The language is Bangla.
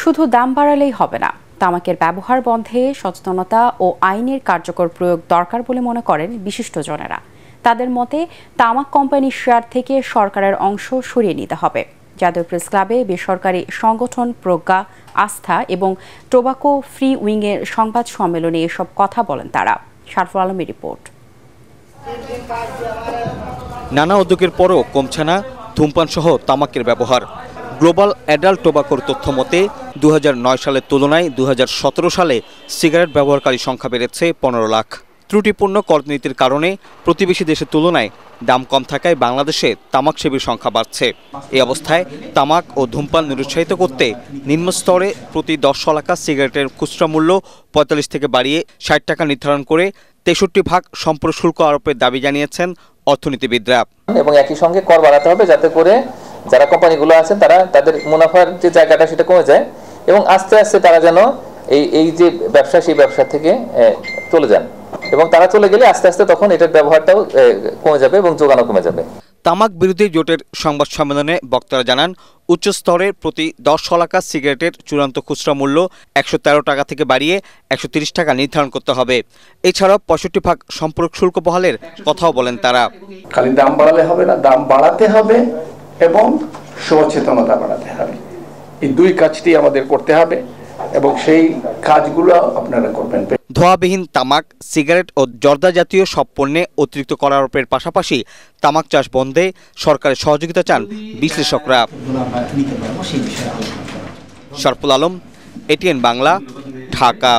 শুধু দাম বাড়ালেই হবে না, তামাকের ব্যবহার বন্ধে সচেতনতা ও আইনের কার্যকর প্রয়োগ দরকার বলে মনে করেন বিশিষ্টজনেরা। তাদের মতে তামাক কোম্পানির শেয়ার থেকে সরকারের অংশ সরিয়ে নিতে হবে। জাতীয় প্রেস ক্লাবে বেসরকারি সংগঠন প্রজ্ঞা, আস্থা এবং টোবাকো ফ্রি উইংয়ের সংবাদ সম্মেলনে এসব কথা বলেন তারা। শারফুল আলমের রিপোর্ট। নানা উদ্যোগের পরও কমছে না ধূমপান সহ তামাকের ব্যবহার। গ্লোবাল অ্যাডাল্ট টোবাকোর তথ্য মতে 2009 সালের তুলনায় 2017 সালে সিগারেট ব্যবহারকারী সংখ্যা বেড়েছে 15 লাখ। ত্রুটিপূর্ণ করনীতির কারণে প্রতিবেশী দেশের তুলনায় দাম কম থাকায় বাংলাদেশে তামাক সেবীর সংখ্যা বাড়ছে। এই অবস্থায় তামাক ও ধূমপান নিরুৎসাহিত করতে নিম্ন স্তরে প্রতি 10 শলাকা সিগারেটের খুচরা মূল্য 45 থেকে বাড়িয়ে 60 টাকা নির্ধারণ করে 63% সম্পূরক শুল্ক আরোপের দাবি জানিয়েছেন অর্থনীতিবিদরা। এবং একই সঙ্গে কর বাড়াতে হবে যাতে করে যারা কোম্পানিগুলো আছেন তারা তাদের মুনাফার যে জায়গাটা সেটা কমে যায় এবং আস্তে আস্তে তারা যেন এই যে ব্যবসা সেই ব্যবসা থেকে চলে যান, এবং তারা চলে গেলে আস্তে আস্তে তখন এটার ব্যবহারটাও কমে যাবে এবং যোগানও কমে যাবে। তামাক বিরোধী জোটের সংবাদ সম্মেলনে বক্তারা জানান, উচ্চ স্তরের প্রতি 10 শলাকা সিগারেটের চূড়ান্ত খুচরা মূল্য 113 টাকা থেকে বাড়িয়ে 130 টাকা নির্ধারণ করতে হবে। এছাড়াও 65% সম্পূরক শুল্ক বহালের কথাও বলেন তারা। খালি দাম বাড়ালে হবে না, দাম বাড়াতে হবে এবং সচেতনতা বাড়াতে হবে। এই দুই কাজটি আমাদের করতে হবে এবং সেই কাজগুলো আপনারা করবেন। ধোঁয়াবিহীন তামাক, সিগারেট ও জর্দা জাতীয় সব পণ্যে অতিরিক্ত কর আরোপের পাশাপাশি তামাক চাষ বন্ধে সরকারের সহযোগিতা চান বিশ্লেষকরা। শারফুল আলম, এটিএন বাংলা, ঢাকা।